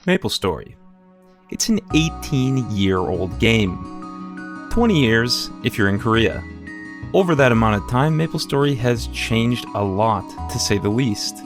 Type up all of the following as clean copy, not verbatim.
MapleStory. It's an 18-year-old game. 20 years if you're in Korea. Over that amount of time, MapleStory has changed a lot, to say the least.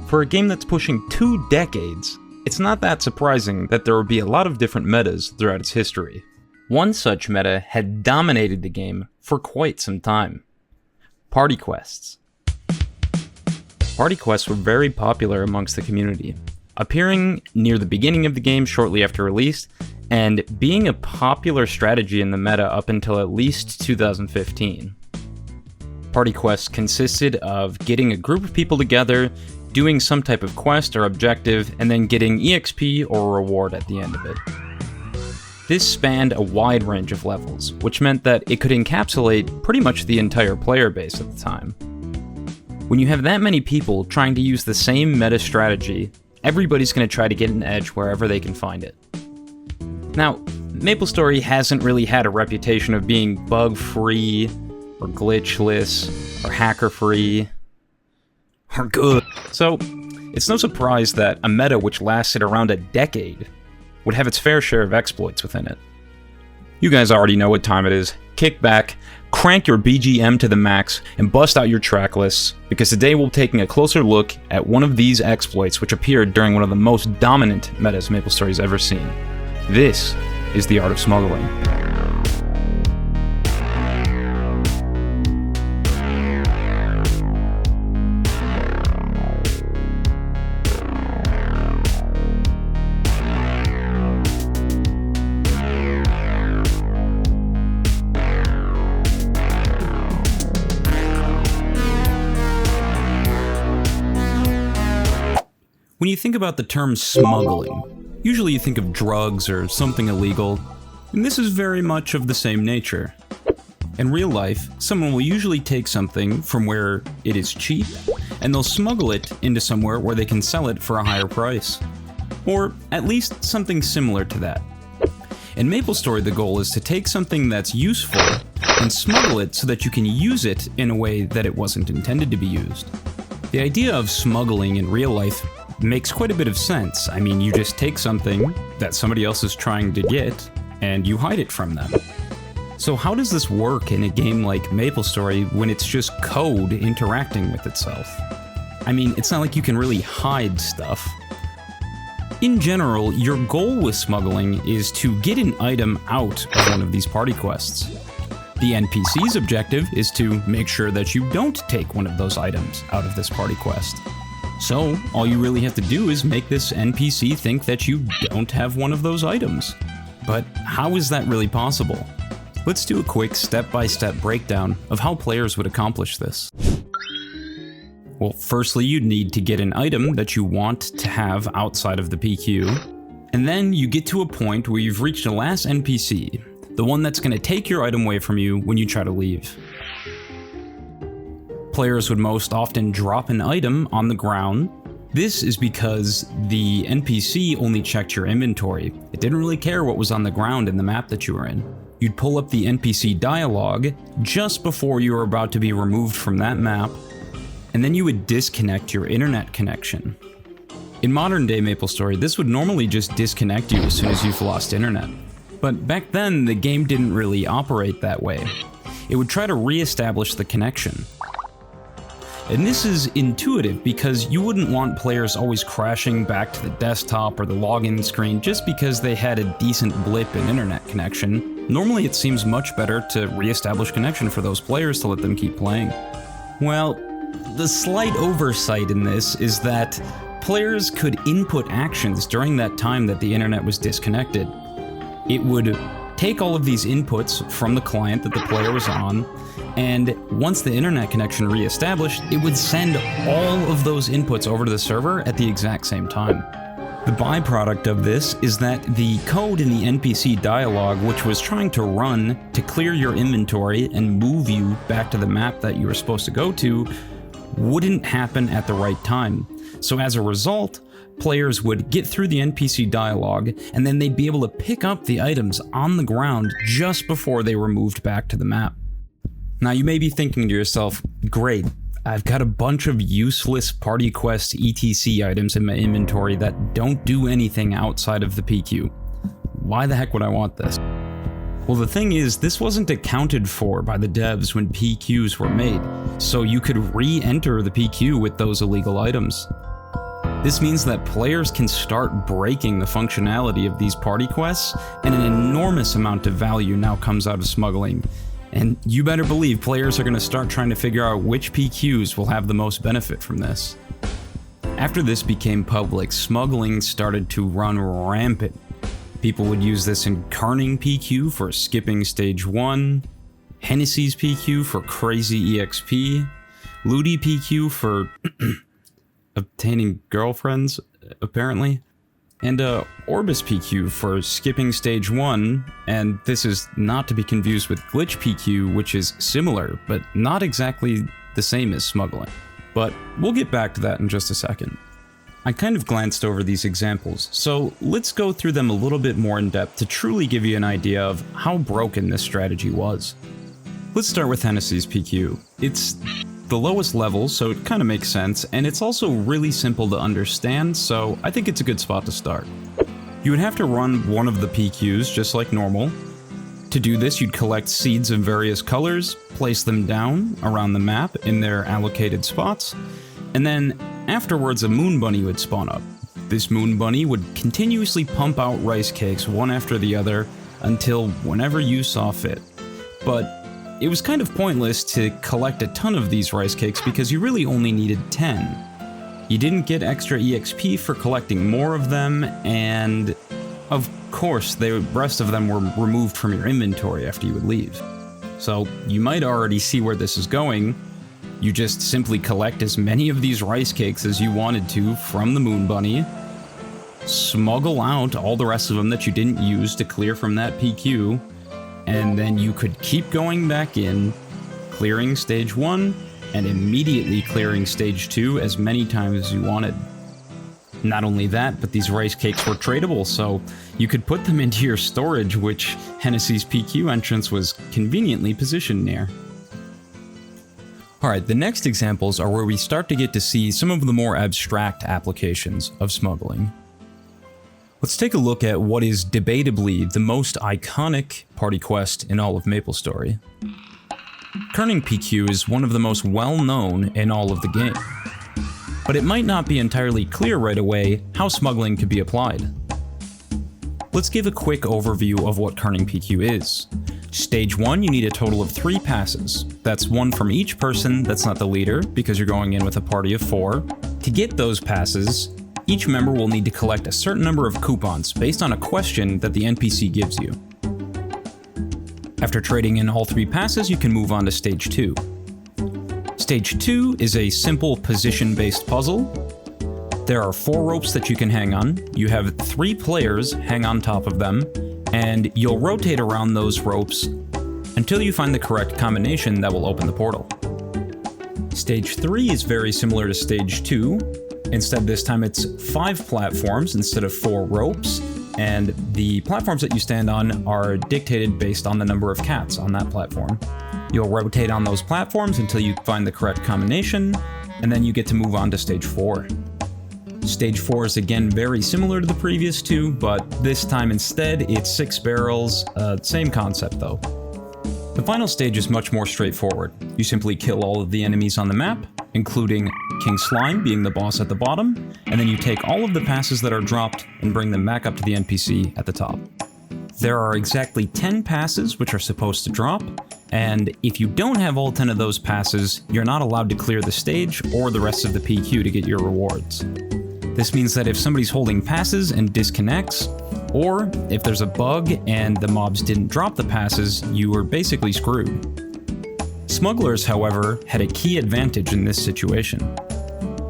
For a game that's pushing 2 decades, it's not that surprising that there will be a lot of different metas throughout its history. One such meta had dominated the game for quite some time. Party quests. Party quests were very popular amongst the community, appearing near the beginning of the game shortly after release, and being a popular strategy in the meta up until at least 2015. Party quests consisted of getting a group of people together, doing some type of quest or objective, and then getting EXP or a reward at the end of it. This spanned a wide range of levels, which meant that it could encapsulate pretty much the entire player base at the time. When you have that many people trying to use the same meta strategy, everybody's going to try to get an edge wherever they can find it. Now, MapleStory hasn't really had a reputation of being bug-free, or glitchless, or hacker-free, or good. So, it's no surprise that a meta which lasted around a decade would have its fair share of exploits within it. You guys already know what time it is. Kick back, crank your BGM to the max, and bust out your track lists, because today we'll be taking a closer look at one of these exploits which appeared during one of the most dominant metas MapleStory's ever seen. This is the art of smuggling. When you think about the term smuggling, usually you think of drugs or something illegal, and this is very much of the same nature. In real life, someone will usually take something from where it is cheap, and they'll smuggle it into somewhere where they can sell it for a higher price. Or at least something similar to that. In MapleStory, the goal is to take something that's useful and smuggle it so that you can use it in a way that it wasn't intended to be used. The idea of smuggling in real life makes quite a bit of sense. I mean, you just take something that somebody else is trying to get, and you hide it from them. So how does this work in a game like MapleStory when it's just code interacting with itself? I mean, it's not like you can really hide stuff. In general, your goal with smuggling is to get an item out of one of these party quests. The NPC's objective is to make sure that you don't take one of those items out of this party quest. So, all you really have to do is make this NPC think that you don't have one of those items. But how is that really possible? Let's do a quick step-by-step breakdown of how players would accomplish this. Well, firstly, you'd need to get an item that you want to have outside of the PQ, and then you get to a point where you've reached the last NPC, the one that's going to take your item away from you when you try to leave. Players would most often drop an item on the ground. This is because the NPC only checked your inventory. It didn't really care what was on the ground in the map that you were in. You'd pull up the NPC dialogue just before you were about to be removed from that map, and then you would disconnect your internet connection. In modern day MapleStory, this would normally just disconnect you as soon as you've lost internet. But back then, the game didn't really operate that way. It would try to re-establish the connection. And this is intuitive because you wouldn't want players always crashing back to the desktop or the login screen just because they had a decent blip in internet connection. Normally it seems much better to re-establish connection for those players to let them keep playing. Well, the slight oversight in this is that players could input actions during that time that the internet was disconnected. It would take all of these inputs from the client that the player was on, and once the internet connection re-established, it would send all of those inputs over to the server at the exact same time. The byproduct of this is that the code in the NPC dialogue, which was trying to run to clear your inventory and move you back to the map that you were supposed to go to, wouldn't happen at the right time. So as a result, players would get through the NPC dialogue, and then they'd be able to pick up the items on the ground just before they were moved back to the map. Now you may be thinking to yourself, great, I've got a bunch of useless party quest etc items in my inventory that don't do anything outside of the PQ. Why the heck would I want this? Well, the thing is, this wasn't accounted for by the devs when PQs were made, so you could re-enter the PQ with those illegal items. This means that players can start breaking the functionality of these party quests, and an enormous amount of value now comes out of smuggling. And you better believe players are going to start trying to figure out which PQs will have the most benefit from this. After this became public, smuggling started to run rampant. People would use this in Kerning PQ for skipping stage 1, Hennessys PQ for crazy EXP, Ludi PQ for obtaining girlfriends, apparently, and Orbis PQ for skipping stage 1, and this is not to be confused with Glitch PQ, which is similar, but not exactly the same as smuggling. But we'll get back to that in just a second. I kind of glanced over these examples, so let's go through them a little bit more in depth to truly give you an idea of how broken this strategy was. Let's start with Hennessys PQ. It's the lowest level, so it kind of makes sense, and it's also really simple to understand, so I think it's a good spot to start. You would have to run one of the PQs just like normal. To do this, you'd collect seeds of various colors, place them down around the map in their allocated spots, and then afterwards a moon bunny would spawn up. This moon bunny would continuously pump out rice cakes one after the other until whenever you saw fit. But it was kind of pointless to collect a ton of these rice cakes because you really only needed 10. You didn't get extra EXP for collecting more of them, and of course the rest of them were removed from your inventory after you would leave. So you might already see where this is going. You just simply collect as many of these rice cakes as you wanted to from the moon bunny, smuggle out all the rest of them that you didn't use to clear from that PQ, and then you could keep going back in, clearing stage 1, and immediately clearing stage 2 as many times as you wanted. Not only that, but these rice cakes were tradable, so you could put them into your storage, which Hennessys PQ entrance was conveniently positioned near. Alright, the next examples are where we start to get to see some of the more abstract applications of smuggling. Let's take a look at what is debatably the most iconic party quest in all of MapleStory. Kerning PQ is one of the most well-known in all of the game, but it might not be entirely clear right away how smuggling could be applied. Let's give a quick overview of what Kerning PQ is. Stage 1, you need a total of 3 passes. That's 1 from each person that's not the leader, because you're going in with a party of 4. To get those passes, each member will need to collect a certain number of coupons based on a question that the NPC gives you. After trading in all 3 passes, you can move on to Stage 2. Stage 2 is a simple position-based puzzle. There are 4 ropes that you can hang on. You have 3 players hang on top of them, and you'll rotate around those ropes until you find the correct combination that will open the portal. Stage 3 is very similar to Stage 2. Instead, this time it's 5 platforms instead of 4 ropes, and the platforms that you stand on are dictated based on the number of cats on that platform. You'll rotate on those platforms until you find the correct combination, and then you get to move on to Stage 4. Stage 4 is again very similar to the previous 2, but this time instead it's 6 barrels, same concept though. The final stage is much more straightforward. You simply kill all of the enemies on the map, including King Slime being the boss at the bottom, and then you take all of the passes that are dropped and bring them back up to the NPC at the top. There are exactly 10 passes which are supposed to drop, and if you don't have all 10 of those passes, you're not allowed to clear the stage or the rest of the PQ to get your rewards. This means that if somebody's holding passes and disconnects, or if there's a bug and the mobs didn't drop the passes, you were basically screwed. Smugglers, however, had a key advantage in this situation.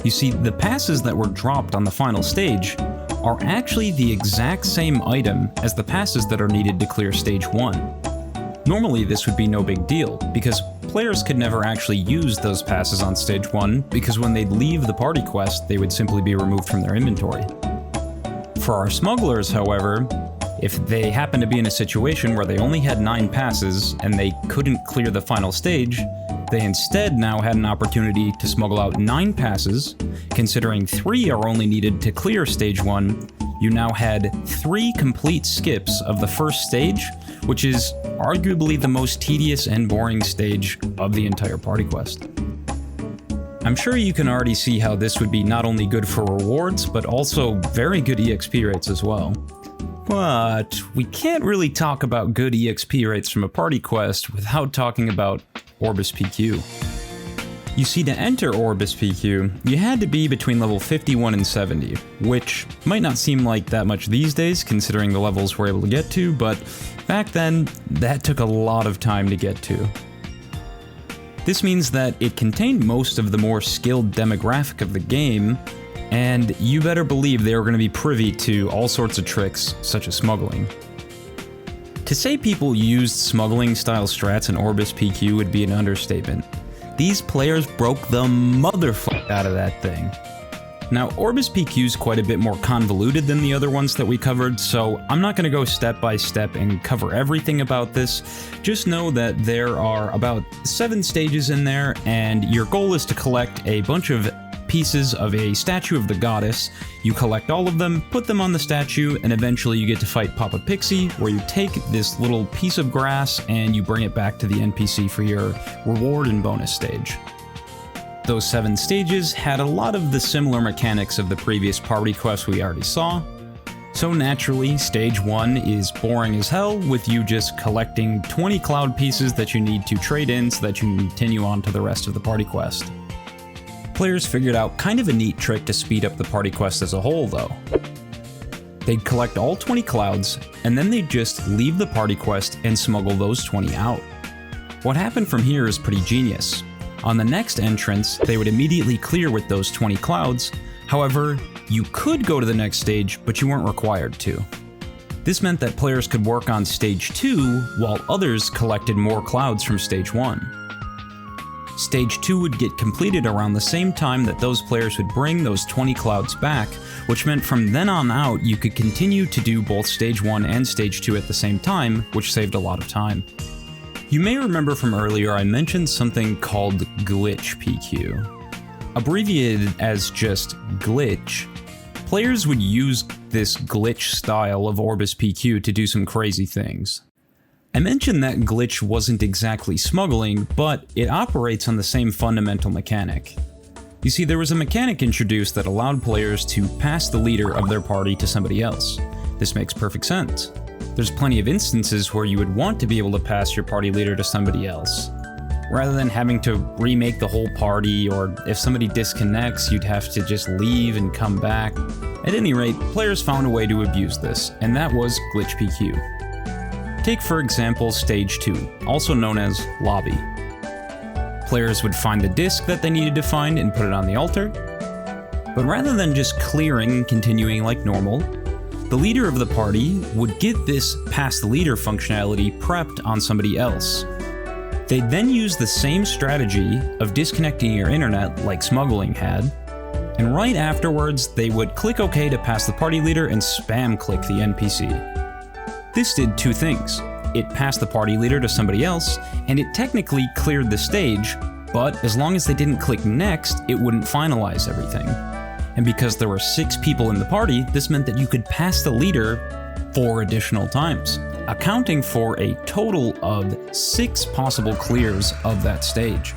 You see, the passes that were dropped on the final stage are actually the exact same item as the passes that are needed to clear stage 1. Normally this would be no big deal, because players could never actually use those passes on stage 1, because when they'd leave the party quest, they would simply be removed from their inventory. For our smugglers, however, if they happened to be in a situation where they only had 9 passes and they couldn't clear the final stage, They instead now had an opportunity to smuggle out 9 passes. Considering 3 are only needed to clear stage 1, you now had 3 complete skips of the first stage, which is arguably the most tedious and boring stage of the entire party quest. I'm sure you can already see how this would be not only good for rewards, but also very good EXP rates as well. But we can't really talk about good EXP rates from a party quest without talking about Orbis PQ. You see, to enter Orbis PQ, you had to be between level 51 and 70, which might not seem like that much these days considering the levels we're able to get to, but back then, that took a lot of time to get to. This means that it contained most of the more skilled demographic of the game, and you better believe they were going to be privy to all sorts of tricks, such as smuggling. To say people used smuggling style strats in Orbis PQ would be an understatement. These players broke the motherfucker out of that thing. Now, Orbis PQ is quite a bit more convoluted than the other ones that we covered, so I'm not going to go step by step and cover everything about this. Just know that there are about 7 stages in there, and your goal is to collect a bunch of pieces of a statue of the goddess. You collect all of them, put them on the statue, and eventually you get to fight Papa Pixie, where you take this little piece of grass and you bring it back to the NPC for your reward and bonus stage. Those 7 stages had a lot of the similar mechanics of the previous party quests we already saw. So naturally, stage 1 is boring as hell, with you just collecting 20 cloud pieces that you need to trade in so that you can continue on to the rest of the party quest. Players figured out kind of a neat trick to speed up the party quest as a whole though. They'd collect all 20 clouds, and then they'd just leave the party quest and smuggle those 20 out. What happened from here is pretty genius. On the next entrance, they would immediately clear with those 20 clouds. However, you could go to the next stage, but you weren't required to. This meant that players could work on stage 2 while others collected more clouds from stage 1. Stage 2 would get completed around the same time that those players would bring those 20 clouds back, which meant from then on out you could continue to do both stage 1 and stage 2 at the same time, which saved a lot of time. You may remember from earlier I mentioned something called Glitch PQ. Abbreviated as just Glitch, players would use this glitch style of Orbis PQ to do some crazy things. I mentioned that glitch wasn't exactly smuggling, but it operates on the same fundamental mechanic. You see, there was a mechanic introduced that allowed players to pass the leader of their party to somebody else. This makes perfect sense. There's plenty of instances where you would want to be able to pass your party leader to somebody else. Rather than having to remake the whole party, or if somebody disconnects, you'd have to just leave and come back. At any rate, players found a way to abuse this, and that was Glitch PQ. Take for example Stage 2, also known as Lobby. Players would find the disc that they needed to find and put it on the altar, but rather than just clearing and continuing like normal, the leader of the party would get this pass the leader functionality prepped on somebody else. They'd then use the same strategy of disconnecting your internet like Smuggling had, and right afterwards they would click OK to pass the party leader and spam click the NPC. This did 2 things. It passed the party leader to somebody else, and it technically cleared the stage, but as long as they didn't click next, it wouldn't finalize everything. And because there were 6 people in the party, this meant that you could pass the leader 4 additional times, accounting for a total of 6 possible clears of that stage.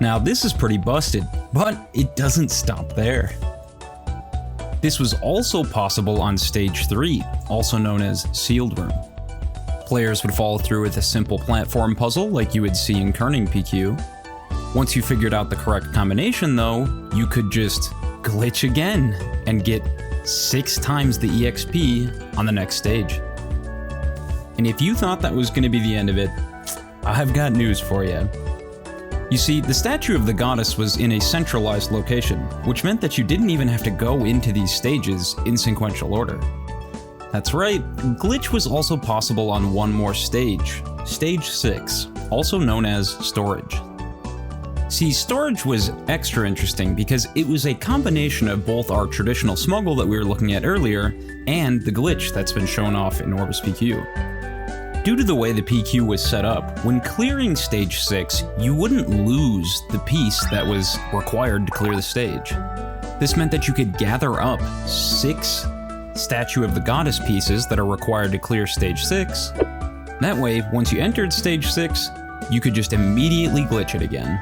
Now this is pretty busted, but it doesn't stop there. This was also possible on Stage 3, also known as Sealed Room. Players would follow through with a simple platform puzzle like you would see in Kerning PQ. Once you figured out the correct combination though, you could just glitch again and get 6 times the EXP on the next stage. And if you thought that was going to be the end of it, I've got news for you. You see, the statue of the goddess was in a centralized location, which meant that you didn't even have to go into these stages in sequential order. That's right, glitch was also possible on one more stage, Stage 6, also known as Storage. See, Storage was extra interesting because it was a combination of both our traditional smuggle that we were looking at earlier and the glitch that's been shown off in Orbis PQ. Due to the way the PQ was set up, when clearing stage 6, you wouldn't lose the piece that was required to clear the stage. This meant that you could gather up 6 Statue of the Goddess pieces that are required to clear stage 6. That way, once you entered stage 6, you could just immediately glitch it again.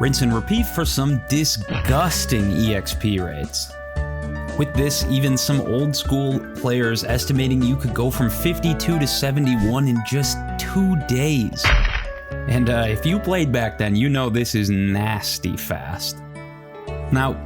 Rinse and repeat for some disgusting EXP rates. With this, even some old school players estimating you could go from 52 to 71 in just 2 days. And if you played back then, you know this is nasty fast. Now,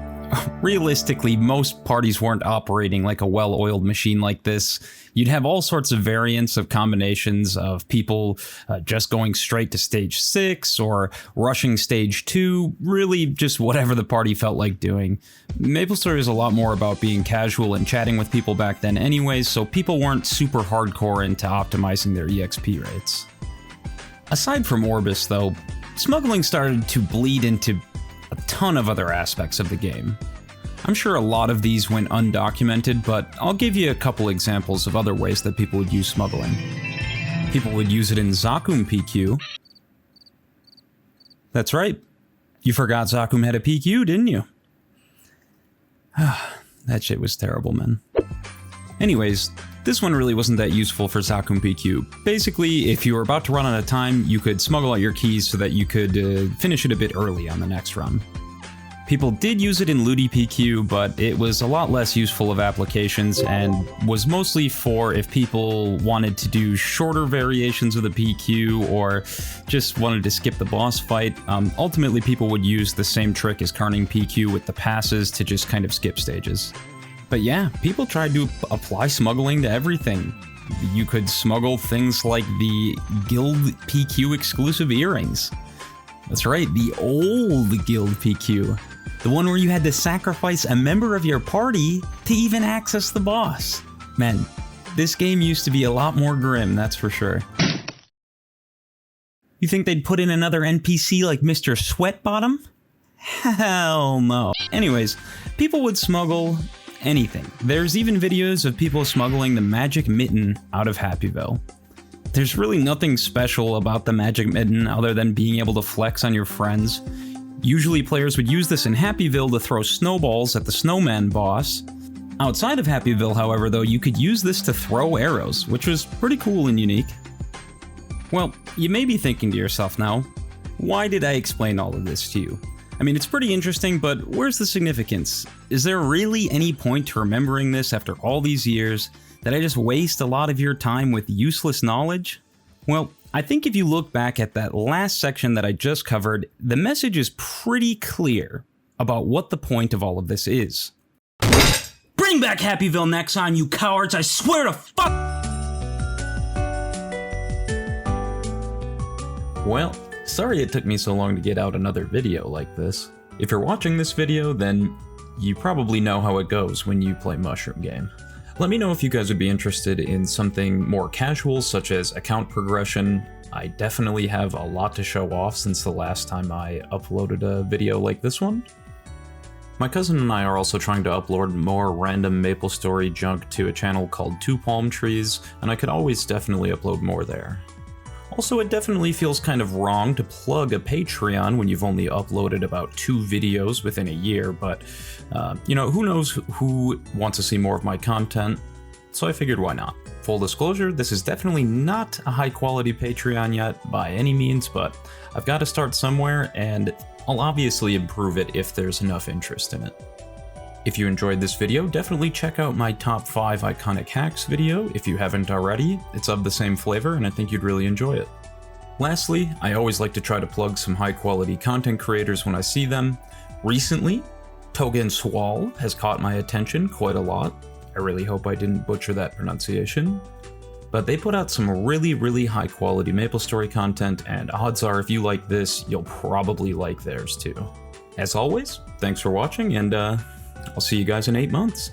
realistically, most parties weren't operating like a well-oiled machine like this. You'd have all sorts of variants of combinations of people just going straight to stage 6 or rushing stage 2, really just whatever the party felt like doing. MapleStory is a lot more about being casual and chatting with people back then anyways, so people weren't super hardcore into optimizing their EXP rates. Aside from Orbis though, smuggling started to bleed into a ton of other aspects of the game. I'm sure a lot of these went undocumented, but I'll give you a couple examples of other ways that people would use smuggling. People would use it in Smuggling PQ. That's right. You forgot Smuggling had a PQ, didn't you? That shit was terrible, man. Anyways, this one really wasn't that useful for Smuggling PQ. Basically, if you were about to run out of time, you could smuggle out your keys so that you could finish it a bit early on the next run. People did use it in Looty PQ, but it was a lot less useful of applications and was mostly for if people wanted to do shorter variations of the PQ or just wanted to skip the boss fight. Ultimately, people would use the same trick as Carning PQ with the passes to just kind of skip stages. But yeah, people tried to apply smuggling to everything. You could smuggle things like the Guild PQ exclusive earrings. That's right, the old Guild PQ. The one where you had to sacrifice a member of your party to even access the boss. Man, this game used to be a lot more grim, that's for sure. You think they'd put in another NPC like Mr. Sweatbottom? Hell no. Anyways, people would smuggle anything. There's even videos of people smuggling the magic mitten out of Happyville. There's really nothing special about the magic mitten other than being able to flex on your friends. Usually players would use this in Happyville to throw snowballs at the snowman boss. Outside of Happyville, however, though, you could use this to throw arrows, which was pretty cool and unique. Well, you may be thinking to yourself now, why did I explain all of this to you? I mean, it's pretty interesting, but where's the significance? Is there really any point to remembering this after all these years? Did I just waste a lot of your time with useless knowledge? Well, I think if you look back at that last section that I just covered, the message is pretty clear about what the point of all of this is. Bring back Happyville Nexon, you cowards! I swear to fuck! Well, sorry it took me so long to get out another video like this. If you're watching this video, then you probably know how it goes when you play Mushroom Game. Let me know if you guys would be interested in something more casual, such as account progression. I definitely have a lot to show off since the last time I uploaded a video like this one. My cousin and I are also trying to upload more random MapleStory junk to a channel called Two Palm Trees, and I could always definitely upload more there. Also, it definitely feels kind of wrong to plug a Patreon when you've only uploaded about 2 videos within a year, but, you know, who knows who wants to see more of my content, so I figured why not. Full disclosure, this is definitely not a high-quality Patreon yet, by any means, but I've got to start somewhere, and I'll obviously improve it if there's enough interest in it. If you enjoyed this video, definitely check out my top 5 iconic hacks video if you haven't already. It's of the same flavor and I think you'd really enjoy it. Lastly, I always like to try to plug some high quality content creators when I see them. Recently, Togen Swal has caught my attention quite a lot. I really hope I didn't butcher that pronunciation. But they put out some really high quality MapleStory content, and odds are if you like this, you'll probably like theirs too. As always, thanks for watching, and I'll see you guys in 8 months.